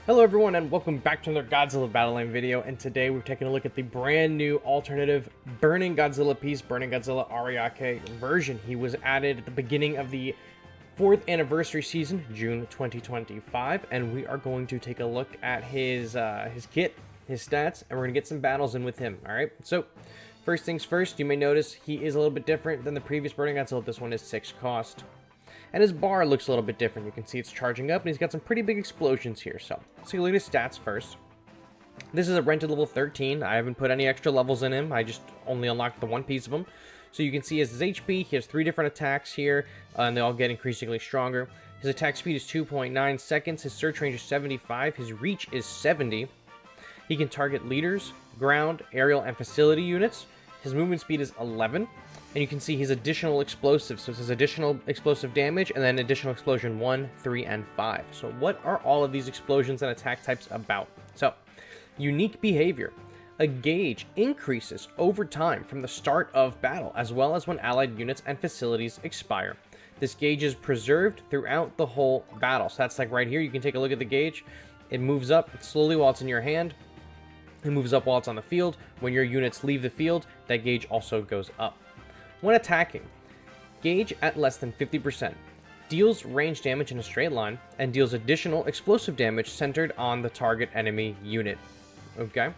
Hello everyone and welcome back to another Godzilla Battle Line video, and today we're taking a look at the brand new alternative Burning Godzilla piece, Burning Godzilla Ariake version. He was added at the beginning of the 4th anniversary season, June 2025, and we are going to take a look at his kit, his stats, and we're going to get some battles in with him, alright? So, first things first, you may notice he is a little bit different than the previous Burning Godzilla. This one is 6 cost. And his bar looks a little bit different. You can see it's charging up, and he's got some pretty big explosions here. So, let's take a look at his stats first. This is a rented level 13. I haven't put any extra levels in him. I just only unlocked the one piece of him. So you can see his HP. He has 3 different attacks here, and they all get increasingly stronger. His attack speed is 2.9 seconds. His search range is 75. His reach is 70. He can target leaders, ground, aerial, and facility units. His movement speed is 11. And you can see his additional explosives. So it says additional explosive damage and then additional explosion 1, 3, and 5. So what are all of these explosions and attack types about? So, unique behavior. A gauge increases over time from the start of battle, as well as when allied units and facilities expire. This gauge is preserved throughout the whole battle. So that's like right here. You can take a look at the gauge. It moves up slowly while it's in your hand. It moves up while it's on the field. When your units leave the field, that gauge also goes up. When attacking, gauge at less than 50%, deals range damage in a straight line, and deals additional explosive damage centered on the target enemy unit. Okay?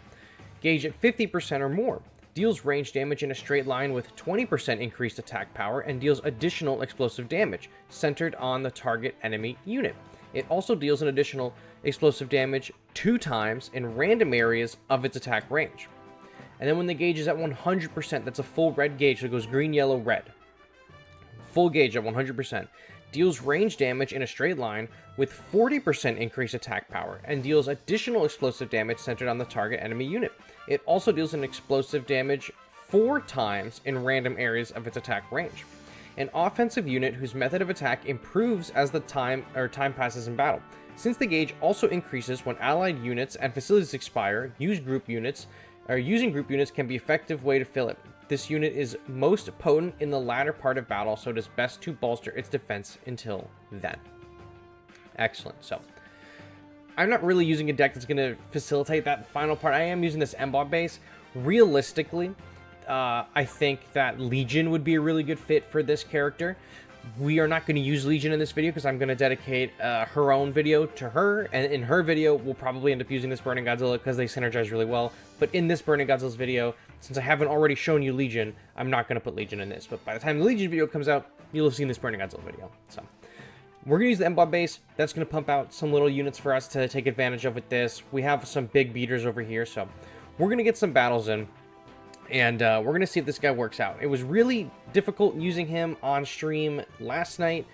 Gauge at 50% or more, deals range damage in a straight line with 20% increased attack power, and deals additional explosive damage centered on the target enemy unit. It also deals an additional explosive damage 2 times in random areas of its attack range. And then when the gauge is at 100%, that's a full red gauge, so it goes green, yellow, red. Full gauge at 100%. Deals range damage in a straight line with 40% increased attack power, and deals additional explosive damage centered on the target enemy unit. It also deals an explosive damage 4 times in random areas of its attack range. An offensive unit whose method of attack improves as the time passes in battle. Since the gauge also increases when allied units and facilities expire, using group units can be an effective way to fill it. This unit is most potent in the latter part of battle, so it is best to bolster its defense until then. Excellent. So, I'm not really using a deck that's going to facilitate that final part. I am using this M-Bot base. Realistically, I think that Legion would be a really good fit for this character. We are not going to use Legion in this video because I'm going to dedicate her own video to her, and in her video we'll probably end up using this Burning Godzilla because they synergize really well. But in this Burning Godzilla's video, since I haven't already shown you Legion, I'm not going to put Legion in this. But by the time the Legion video comes out, you'll have seen this Burning Godzilla video. So we're going to use the M-Bot base. That's going to pump out some little units for us to take advantage of with this. We have some big beaters over here, so we're going to get some battles in. And we're going to see if this guy works out. It was really difficult using him on stream last night,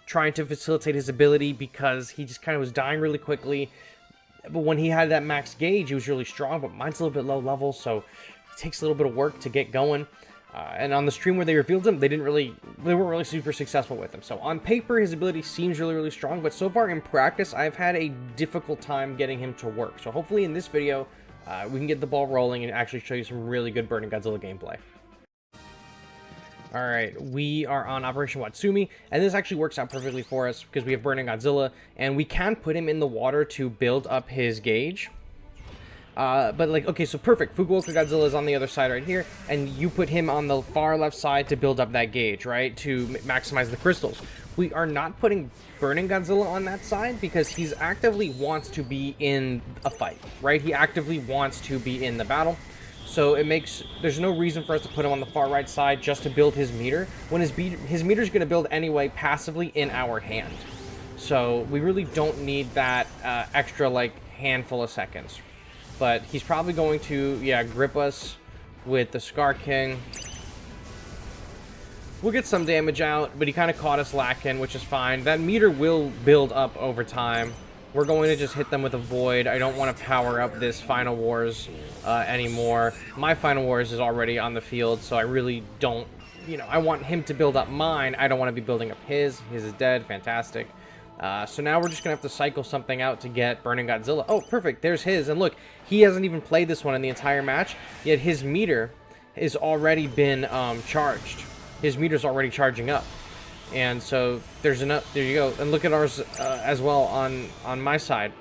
trying to facilitate his ability because he just kind of was dying really quickly. But when he had that max gauge, he was really strong, but mine's a little bit low level, so it takes a little bit of work to get going. And on the stream where they revealed him, they weren't really super successful with him. So on paper, his ability seems really, really strong, but so far in practice, I've had a difficult time getting him to work. So hopefully in this video, we can get the ball rolling and actually show you some really good Burning Godzilla gameplay. Alright, we are on Operation Watsumi, and this actually works out perfectly for us because we have Burning Godzilla, and we can put him in the water to build up his gauge. But like, okay, so perfect. Fukuoka Godzilla is on the other side right here, and you put him on the far left side to build up that gauge, right? To maximize the crystals. We are not putting Burning Godzilla on that side because he's actively wants to be in a fight, right? He actively wants to be in the battle. So there's no reason for us to put him on the far right side just to build his meter, when his meter is going to build anyway passively in our hand. So we really don't need that extra like handful of seconds. But he's probably going to, yeah, grip us with the Scar King. We'll get some damage out, but he kind of caught us lacking, which is fine. That meter will build up over time. We're going to just hit them with a Void. I don't want to power up this Final Wars anymore. My Final Wars is already on the field, so I really don't, I want him to build up mine. I don't want to be building up his. His is dead. Fantastic. So now we're just going to have to cycle something out to get Burning Godzilla. Oh, perfect. There's his. And look, he hasn't even played this one in the entire match, yet his meter has already been charged. His meter's already charging up. And so there's enough. There you go. And look at ours as well on my side.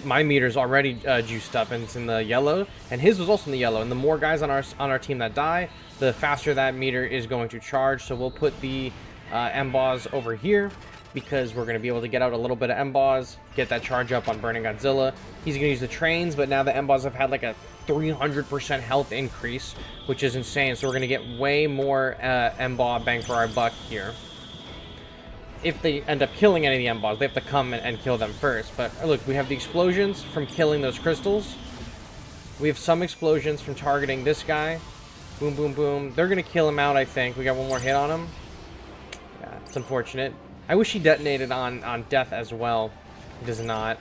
my meter's already juiced up and it's in the yellow, and his was also in the yellow. And the more guys on our team that die, the faster that meter is going to charge. So we'll put the M-Boss over here, because we're going to be able to get out a little bit of M-Boss, get that charge up on Burning Godzilla. He's going to use the trains, but now the M-Boss have had like a 300% health increase, which is insane. So we're going to get way more M-Boss bang for our buck here. If they end up killing any of the M-Boss, they have to come and kill them first. But look, we have the explosions from killing those crystals. We have some explosions from targeting this guy. Boom, boom, boom. They're going to kill him out, I think. We got one more hit on him. Yeah, it's unfortunate. I wish he detonated on death as well. He does not.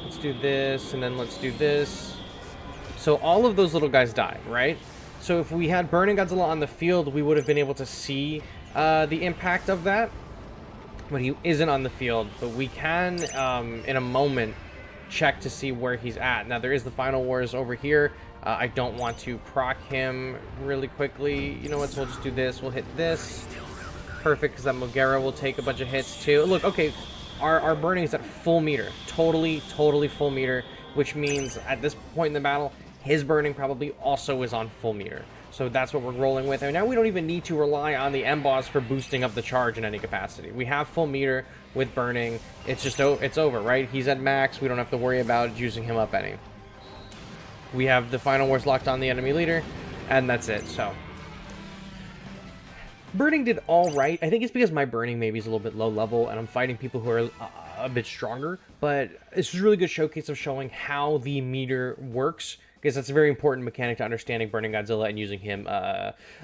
Let's do this, and then let's do this. So all of those little guys died, right? So if we had Burning Godzilla on the field, we would have been able to see the impact of that. But he isn't on the field. But we can, in a moment, check to see where he's at. Now, there is the Final Wars over here. I don't want to proc him really quickly. You know what? So we'll just do this. We'll hit this. Perfect, because that Mogera will take a bunch of hits too. Look, okay, our burning is at full meter. Totally full meter, which means at this point in the battle, his burning probably also is on full meter. So that's what we're rolling with. And now we don't even need to rely on the M-Boss for boosting up the charge in any capacity. We have full meter with burning. It's just, it's over, right? He's at max. We don't have to worry about using him up any. We have the Final Wars locked on the enemy leader, and that's it, so. Burning did all right. I think it's because my burning maybe is a little bit low level, and I'm fighting people who are a bit stronger. But this is a really good showcase of showing how the meter works, because that's a very important mechanic to understanding Burning Godzilla and using him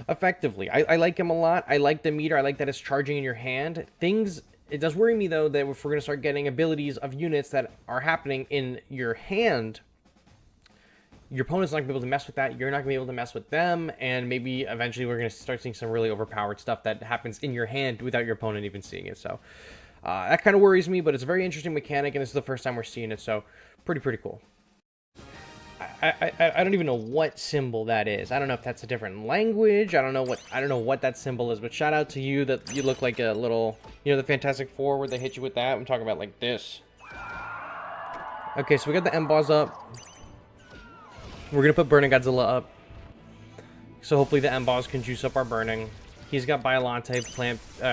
effectively. I like him a lot. I like the meter. I like that it's charging in your hand. It does worry me, though, that if we're going to start getting abilities of units that are happening in your hand, your opponent's not going to be able to mess with that. You're not going to be able to mess with them. And maybe eventually we're going to start seeing some really overpowered stuff that happens in your hand without your opponent even seeing it. So that kind of worries me, but it's a very interesting mechanic, and this is the first time we're seeing it. So pretty cool. I don't even know what symbol that is. I don't know if that's a different language. I don't know what that symbol is, but shout out to you that you look like a little, you know, the Fantastic Four where they hit you with that. I'm talking about like this. Okay, so we got the M-Boss up. We're going to put Burning Godzilla up. So hopefully the M-Boss can juice up our burning. He's got Biolante,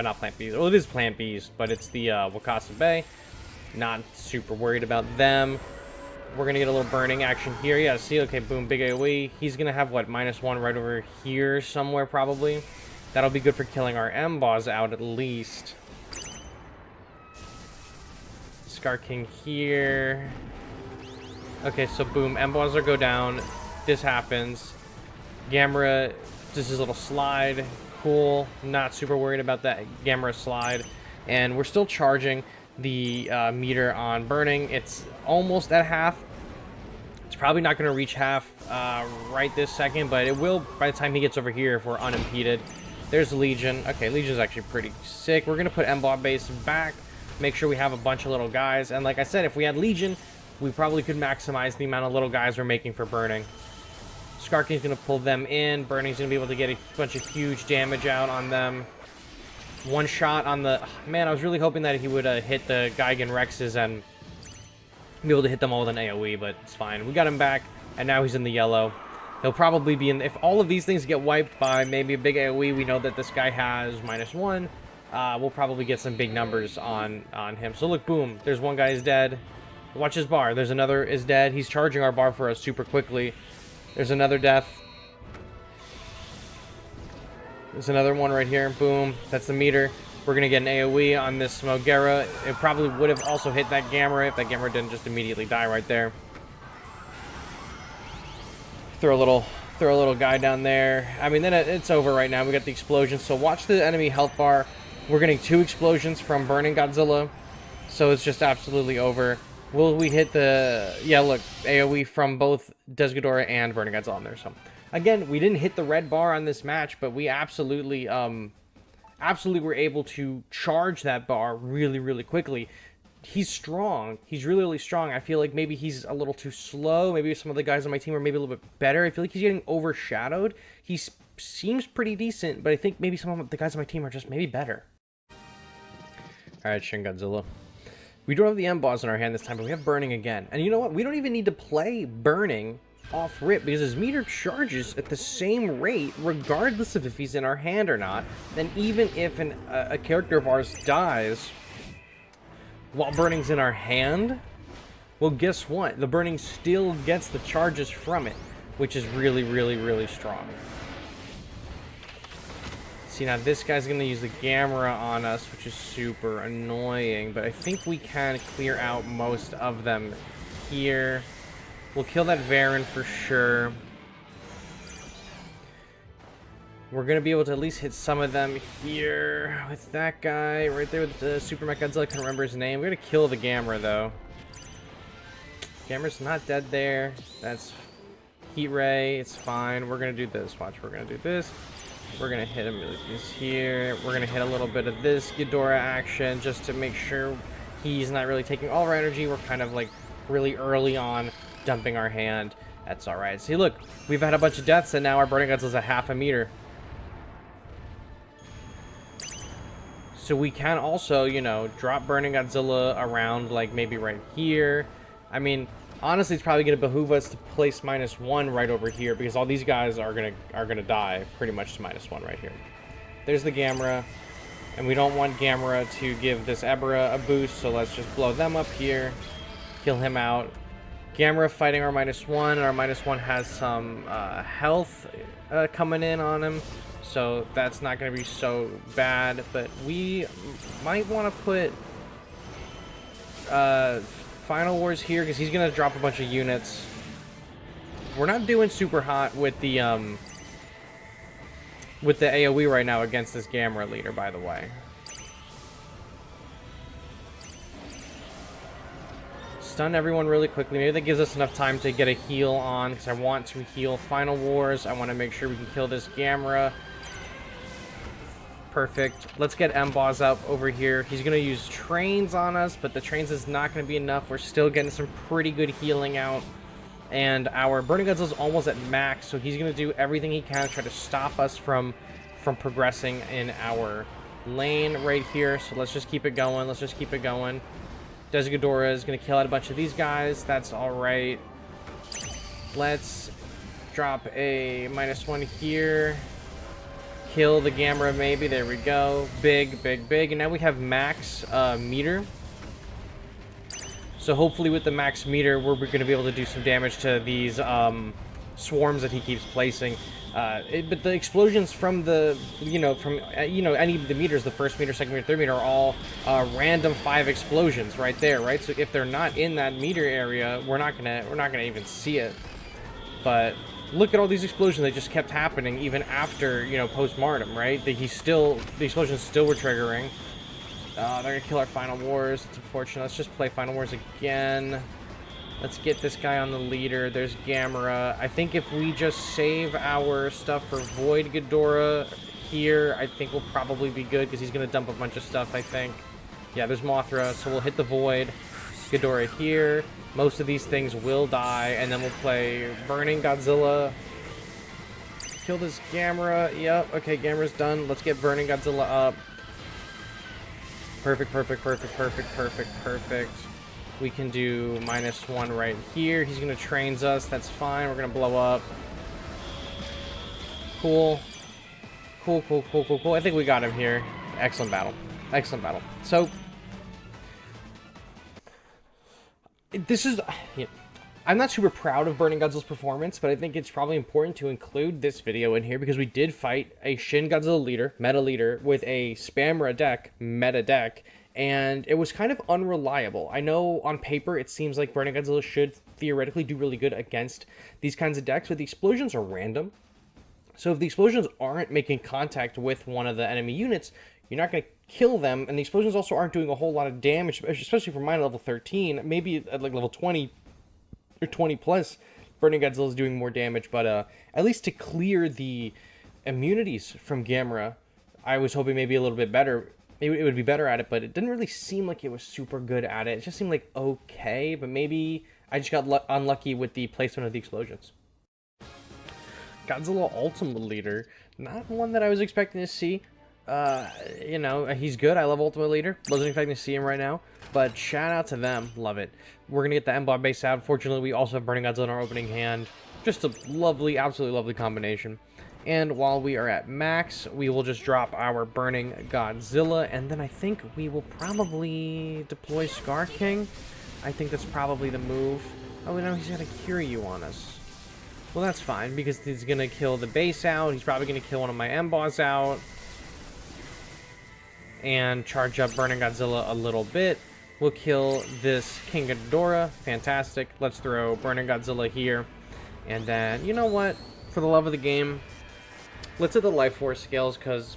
not Plant Beast. Well, it is Plant Beast, but it's the Wakasa Bay. Not super worried about them. We're going to get a little burning action here. Yeah, see, okay, boom, big AoE. He's going to have, what, -1 right over here somewhere, probably. That'll be good for killing our M-Boss out, at least. Scar King here. Okay, so boom, M-Boss go down. This happens. Gamera, just his little slide. Cool. Not super worried about that Gamera slide. And we're still charging the meter on burning. It's almost at half. It's probably not going to reach half right this second, but it will by the time he gets over here if we're unimpeded. There's Legion. Okay, Legion's actually pretty sick. We're going to put M-Boss base back. Make sure we have a bunch of little guys. And like I said, if we had Legion, we probably could maximize the amount of little guys we're making for burning. Scar King's going to pull them in. Burning's going to be able to get a bunch of huge damage out on them. One shot on the... Man, I was really hoping that he would hit the Gigan Rexes and be able to hit them all with an AoE, but it's fine. We got him back, and now he's in the yellow. He'll probably be in... If all of these things get wiped by maybe a big AoE, we know that this guy has -1. We'll probably get some big numbers on him. So look, boom. There's one guy is dead. Watch his bar. There's another is dead. He's charging our bar for us super quickly. There's another death. There's another one right here. Boom. That's the meter. We're going to get an AoE on this Mogera. It probably would have also hit that Gamera if that Gamera didn't just immediately die right there. Throw a little guy down there. I mean, then it's over right now. We got the explosion. So watch the enemy health bar. We're getting 2 explosions from Burning Godzilla. So it's just absolutely over. Will we hit the... Yeah, look, AoE from both Desghidorah and Burning Godzilla on there. So, again, we didn't hit the red bar on this match, but we absolutely were able to charge that bar really quickly. He's strong. He's really strong. I feel like maybe he's a little too slow. Maybe some of the guys on my team are maybe a little bit better. I feel like he's getting overshadowed. He seems pretty decent, but I think maybe some of the guys on my team are just maybe better. Alright, Shin Godzilla. We don't have the M-Boss in our hand this time, but we have Burning again. And you know what? We don't even need to play Burning off rip, because his meter charges at the same rate regardless of if he's in our hand or not. Then even if a character of ours dies while Burning's in our hand, well, guess what? The Burning still gets the charges from it, which is really, really, really strong. See, now this guy's going to use the Gamera on us, which is super annoying, but I think we can clear out most of them here. We'll kill that Varan for sure. We're going to be able to at least hit some of them here with that guy right there with the Super Mech Godzilla. I can't remember his name. We're going to kill the Gamera, though. Gamera's not dead there. That's Heat Ray. It's fine. We're going to do this. Watch, we're going to do this. We're going to hit him with this here. We're going to hit a little bit of this Ghidorah action just to make sure he's not really taking all of our energy. We're kind of like really early on dumping our hand. That's all right. See, look, we've had a bunch of deaths, and now our Burning Godzilla's at half a meter. So we can also, you know, drop Burning Godzilla around, like, maybe right here. I mean, honestly, it's probably going to behoove us to place -1 right over here, because all these guys are gonna die pretty much to -1 right here. There's the Gamera, and we don't want Gamera to give this Ebra a boost, so let's just blow them up here, kill him out. Gamera fighting our -1, and our -1 has some health coming in on him, so that's not going to be so bad. But we might want to put Final Wars here, because he's going to drop a bunch of units. We're not doing super hot with the AoE right now against this Gamera leader, by the way. Stun everyone really quickly. Maybe that gives us enough time to get a heal on, because I want to heal Final Wars. I want to make sure we can kill this Gamera. Perfect. Let's get M-Boss up over here. He's going to use trains on us, but the trains is not going to be enough. We're still getting some pretty good healing out. And our Burning Godzilla is almost at max, so he's going to do everything he can to try to stop us from progressing in our lane right here. So let's just keep it going. Let's just keep it going. Desert Ghidorah is going to kill out a bunch of these guys. That's all right. Let's drop a -1 here. Kill the Gamera, maybe. There we go. Big, big, big. And now we have max meter. So hopefully with the max meter, we're going to be able to do some damage to these swarms that he keeps placing. But the explosions from the, any of the meters, the first meter, second meter, third meter, are all random 5 explosions right there, right? So if they're not in that meter area, we're not gonna even see it. But look at all these explosions that just kept happening even after, post-mortem, right? The explosions still were triggering. They're gonna kill our Final Wars. It's unfortunate. Let's just play Final Wars again. Let's get this guy on the leader. There's Gamera. I think if we just save our stuff for Void Ghidorah here, I think we'll probably be good, because he's going to dump a bunch of stuff, I think. Yeah, there's Mothra, so we'll hit the Void Ghidorah here. Most of these things will die, and then we'll play Burning Godzilla. Kill this Gamera. Yep, okay, Gamera's done. Let's get Burning Godzilla up. Perfect, perfect, perfect, perfect, perfect, perfect. We can do -1 right here. He's going to trains us. That's fine. We're going to blow up. Cool. Cool, cool, cool, cool, cool. I think we got him here. Excellent battle. Excellent battle. So, this is... I'm not super proud of Burning Godzilla's performance, but I think it's probably important to include this video in here, because we did fight a Shin Godzilla leader, meta leader, with a Spamra deck, meta deck, and it was kind of unreliable. I know on paper it seems like Burning Godzilla should theoretically do really good against these kinds of decks, but the explosions are random. So if the explosions aren't making contact with one of the enemy units, you're not going to kill them, and the explosions also aren't doing a whole lot of damage, especially for mine level 13, maybe at like level 20 or 20 plus, Burning Godzilla is doing more damage, but at least to clear the immunities from Gamera, I was hoping maybe a little bit better. It would be better at it, but it didn't really seem like it was super good at it. It just seemed like okay, but maybe I just got unlucky with the placement of the explosions. Godzilla Ultimate Leader, not one that I was expecting to see. You know, he's good. I love Ultimate Leader. Wasn't expecting to see him right now, but shout out to them. Love it. We're gonna get the M-Bar base out. Fortunately, we also have Burning Godzilla in our opening hand. Just a lovely, absolutely lovely combination. And while we are at max, we will just drop our Burning Godzilla, and then I think we will probably deploy Scar King. I think that's probably the move. Oh, no, he's got a Kiryu on us. Well, that's fine, because he's going to kill the base out. He's probably going to kill one of my M-Boss out. And charge up Burning Godzilla a little bit. We'll kill this King Ghidorah. Fantastic. Let's throw Burning Godzilla here. And then, you know what? For the love of the game, let's hit the Life Force scales, because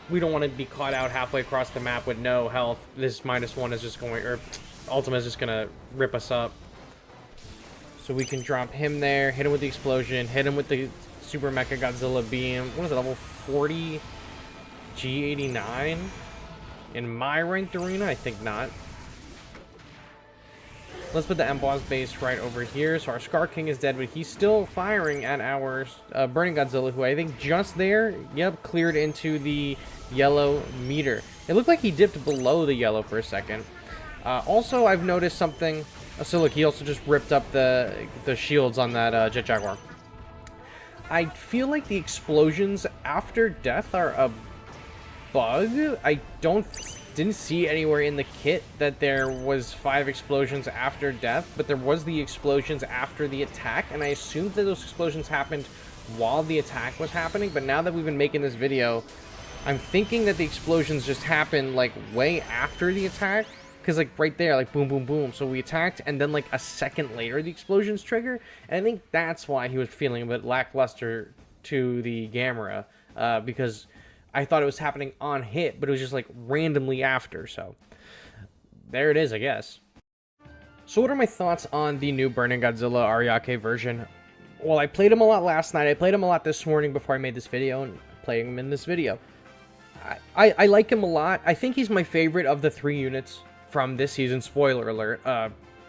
we don't want to be caught out halfway across the map with no health. This -1 is just going, or Ultima is just going to rip us up. So we can drop him there, hit him with the explosion, hit him with the Super Mecha Godzilla beam. What is it, level 40 G89? In my ranked arena? I think not. Let's put the M-Boss base right over here. So our Scar King is dead, but he's still firing at our Burning Godzilla, who I think just there, yep, cleared into the yellow meter. It looked like he dipped below the yellow for a second. Also, I've noticed something. So look, he also just ripped up the shields on that Jet Jaguar. I feel like the explosions after death are a bug. I didn't see anywhere in the kit that there was 5 explosions after death, but there was the explosions after the attack, and I assumed that those explosions happened while the attack was happening. But now that we've been making this video, I'm thinking that the explosions just happened like way after the attack, because like right there, like boom boom boom, so we attacked and then like a second later the explosions trigger, and I think that's why he was feeling a bit lackluster to the Gamera, because I thought it was happening on hit, but it was just like randomly after. So there it is, I guess. So what are my thoughts on the new Burning Godzilla Ariake version? Well, I played him a lot last night. I played him a lot this morning before I made this video, and playing him in this video. I like him a lot. I think he's my favorite of the 3 units from this season. Spoiler alert,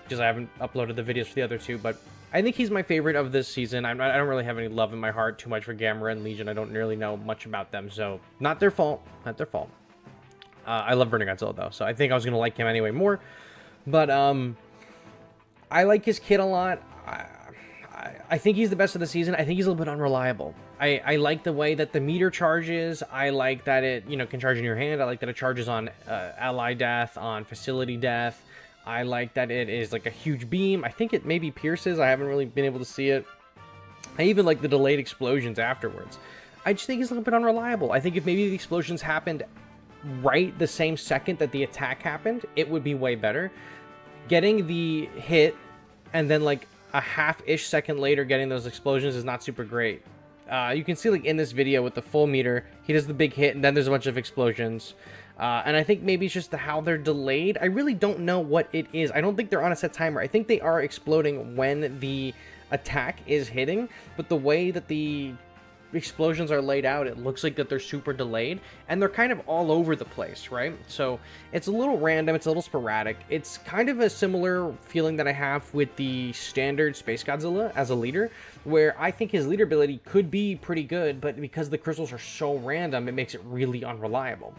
because I haven't uploaded the videos for the other 2, but I think he's my favorite of this season. I don't really have any love in my heart too much for Gamera and Legion. I don't really know much about them, so not their fault. Not their fault. I love Burning Godzilla, though, so I think I was going to like him anyway more. But I like his kit a lot. I think he's the best of the season. I think he's a little bit unreliable. I like the way that the meter charges. I like that it, you know, can charge in your hand. I like that it charges on ally death, on facility death. I like that it is like a huge beam. I think it maybe pierces. I haven't really been able to see it. I even like the delayed explosions afterwards. I just think it's a little bit unreliable. I think if maybe the explosions happened right the same second that the attack happened, it would be way better. Getting the hit and then like a half-ish second later getting those explosions is not super great. You can see like in this video with the full meter, he does the big hit and then there's a bunch of explosions. And I think maybe it's just how they're delayed. I really don't know what it is. I don't think they're on a set timer. I think they are exploding when the attack is hitting, but the way that the explosions are laid out, it looks like that they're super delayed, and they're kind of all over the place, right? So it's a little random, it's a little sporadic. It's kind of a similar feeling that I have with the standard Space Godzilla as a leader, where I think his leader ability could be pretty good, but because the crystals are so random, it makes it really unreliable.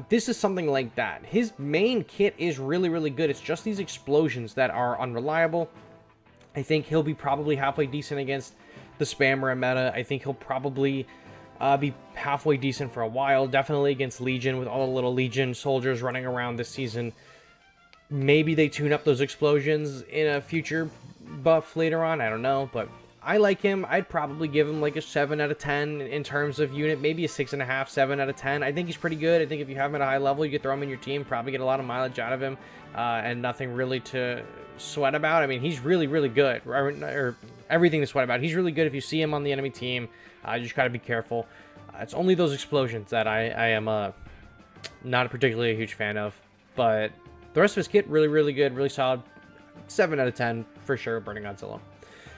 This is something like that. His main kit is really, really good. It's just these explosions that are unreliable. I think he'll be probably halfway decent against the spammer meta. I think he'll probably be halfway decent for a while. Definitely against Legion, with all the little Legion soldiers running around this season. Maybe they tune up those explosions in a future buff later on. I don't know, but I like him. I'd probably give him like a 7 out of 10 in terms of unit, maybe a 6.5, 7 out of 10. I think he's pretty good. I think if you have him at a high level, you could throw him in your team, probably get a lot of mileage out of him, and nothing really to sweat about. I mean, he's really, really good, or everything to sweat about. He's really good if you see him on the enemy team. You just got to be careful. It's only those explosions that I am not particularly a huge fan of, but the rest of his kit, really, really good, really solid. 7 out of 10 for sure, Burning Godzilla.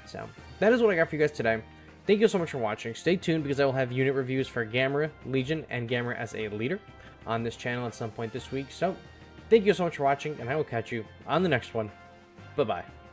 So that is what I got for you guys today. Thank you so much for watching. Stay tuned because I will have unit reviews for Gamera, Legion, and Gamera as a leader on this channel at some point this week. So thank you so much for watching, and I will catch you on the next one. Bye-bye.